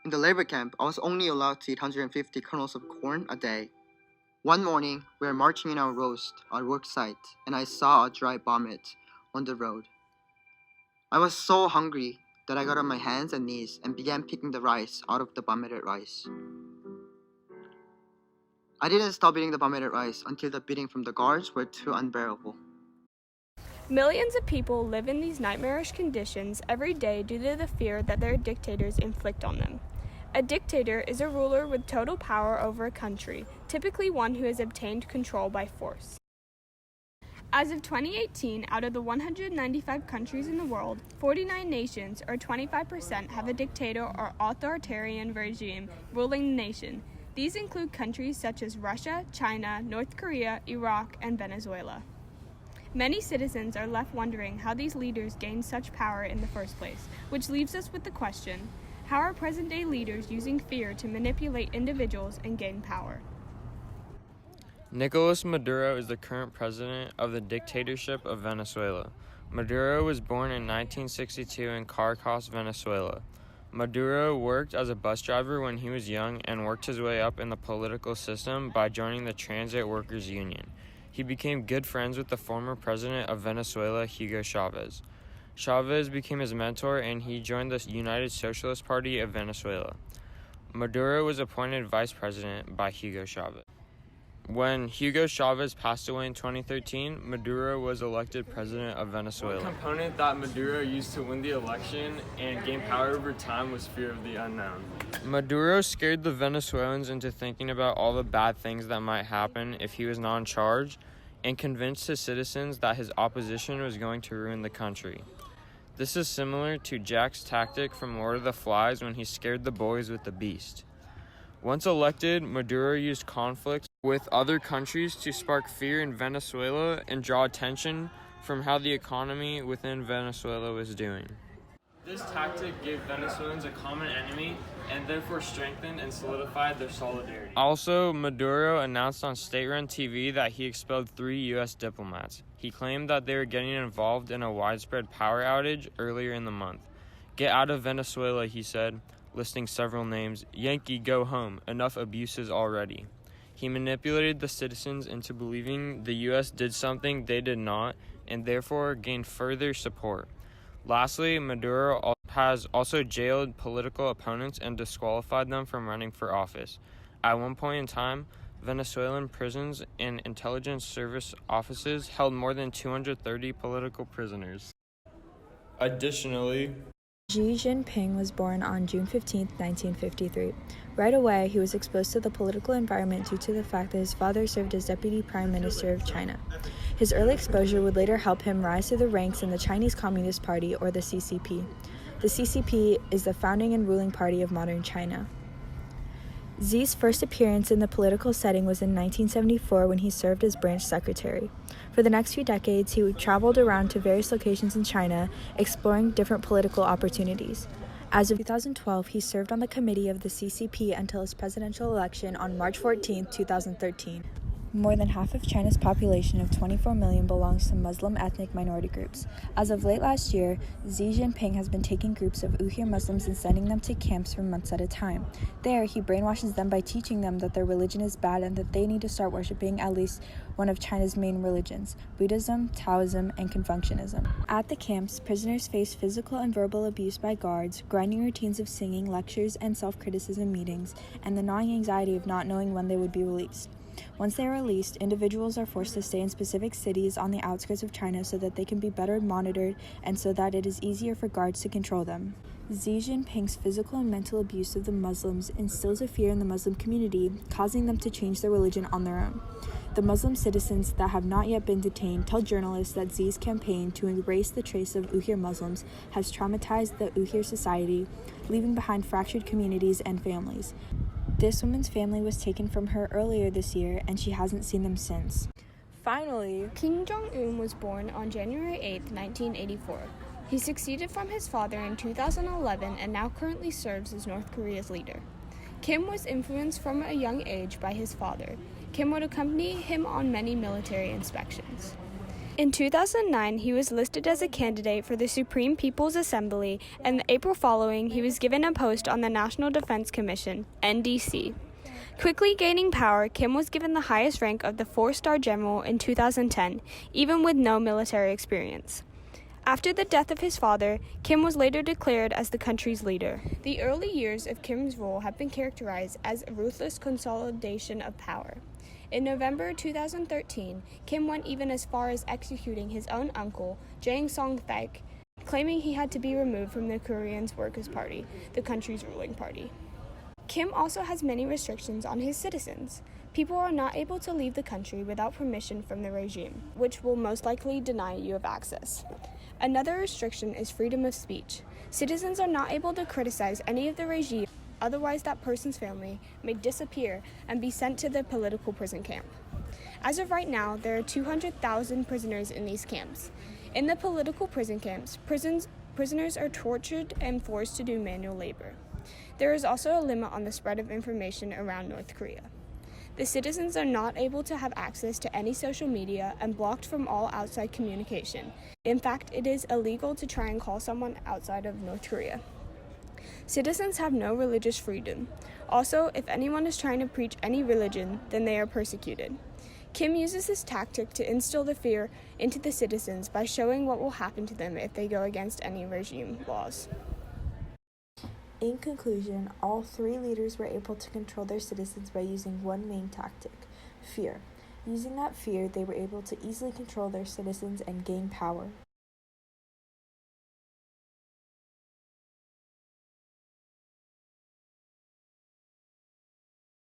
In the labor camp, I was only allowed to eat 150 kernels of corn a day. One morning, we were marching in our roast, our work site, and I saw a dry vomit on the road. I was so hungry that I got on my hands and knees and began picking the rice out of the vomited rice. I didn't stop eating the vomited rice until the beating from the guards were too unbearable. Millions of people live in these nightmarish conditions every day due to the fear that their dictators inflict on them. A dictator is a ruler with total power over a country, typically one who has obtained control by force. As of 2018, out of the 195 countries in the world, 49 nations, or 25%, have a dictator or authoritarian regime ruling the nation. These include countries such as Russia, China, North Korea, Iraq, and Venezuela. Many citizens are left wondering how these leaders gained such power in the first place, which leaves us with the question, how are present-day leaders using fear to manipulate individuals and gain power? Nicolas Maduro is the current president of the dictatorship of Venezuela. Maduro was born in 1962 in Caracas, Venezuela. Maduro worked as a bus driver when he was young and worked his way up in the political system by joining the Transit Workers Union. He became good friends with the former president of Venezuela, Hugo Chavez. Chavez became his mentor and he joined the United Socialist Party of Venezuela. Maduro was appointed vice president by Hugo Chavez. When Hugo Chavez passed away in 2013, Maduro was elected president of Venezuela. One component that Maduro used to win the election and gain power over time was fear of the unknown. Maduro scared the Venezuelans into thinking about all the bad things that might happen if he was not in charge, and convinced his citizens that his opposition was going to ruin the country. This is similar to Jack's tactic from Lord of the Flies when he scared the boys with the beast. Once elected, Maduro used conflicts with other countries to spark fear in Venezuela and draw attention from how the economy within Venezuela was doing. This tactic gave Venezuelans a common enemy and therefore strengthened and solidified their solidarity. Also, Maduro announced on state-run TV that he expelled 3 U.S. diplomats. He claimed that they were getting involved in a widespread power outage earlier in the month. "Get out of Venezuela," he said, listing several names. "Yankee, go home. Enough abuses already." He manipulated the citizens into believing the U.S. did something they did not and therefore gained further support. Lastly, Maduro has also jailed political opponents and disqualified them from running for office. At one point in time, Venezuelan prisons and intelligence service offices held more than 230 political prisoners. Additionally, Xi Jinping was born on June 15, 1953. Right away, he was exposed to the political environment due to the fact that his father served as Deputy Prime Minister of China. His early exposure would later help him rise through the ranks in the Chinese Communist Party, or the CCP. The CCP is the founding and ruling party of modern China. Xi's first appearance in the political setting was in 1974 when he served as branch secretary. For the next few decades, he traveled around to various locations in China, exploring different political opportunities. As of 2012, he served on the committee of the CCP until his presidential election on March 14, 2013. More than half of China's population of 24 million belongs to Muslim ethnic minority groups. As of late last year, Xi Jinping has been taking groups of Uyghur Muslims and sending them to camps for months at a time. There, he brainwashes them by teaching them that their religion is bad and that they need to start worshipping at least one of China's main religions, Buddhism, Taoism, and Confucianism. At the camps, prisoners face physical and verbal abuse by guards, grinding routines of singing, lectures, and self-criticism meetings, and the gnawing anxiety of not knowing when they would be released. Once they are released, individuals are forced to stay in specific cities on the outskirts of China so that they can be better monitored and so that it is easier for guards to control them. Xi Jinping's physical and mental abuse of the Muslims instills a fear in the Muslim community, causing them to change their religion on their own. The Muslim citizens that have not yet been detained tell journalists that Xi's campaign to erase the trace of Uyghur Muslims has traumatized the Uyghur society, leaving behind fractured communities and families. This woman's family was taken from her earlier this year, and she hasn't seen them since. Finally, Kim Jong-un was born on January 8, 1984. He succeeded from his father in 2011 and now currently serves as North Korea's leader. Kim was influenced from a young age by his father. Kim would accompany him on many military inspections. In 2009, he was listed as a candidate for the Supreme People's Assembly, and the April following, he was given a post on the National Defense Commission, NDC. Quickly gaining power, Kim was given the highest rank of the 4-star general in 2010, even with no military experience. After the death of his father, Kim was later declared as the country's leader. The early years of Kim's rule have been characterized as a ruthless consolidation of power. In November 2013, Kim went even as far as executing his own uncle, Jang Song-thaek, claiming he had to be removed from the Korean Workers' Party, the country's ruling party. Kim also has many restrictions on his citizens. People are not able to leave the country without permission from the regime, which will most likely deny you of access. Another restriction is freedom of speech. Citizens are not able to criticize any of the regime, otherwise that person's family may disappear and be sent to the political prison camp. As of right now, there are 200,000 prisoners in these camps. In the political prison camps, prisoners are tortured and forced to do manual labor. There is also a limit on the spread of information around North Korea. The citizens are not able to have access to any social media and blocked from all outside communication. In fact, it is illegal to try and call someone outside of North Korea. Citizens have no religious freedom. Also, if anyone is trying to preach any religion, then they are persecuted. Kim uses this tactic to instill the fear into the citizens by showing what will happen to them if they go against any regime laws. In conclusion, all three leaders were able to control their citizens by using one main tactic: fear. Using that fear, they were able to easily control their citizens and gain power.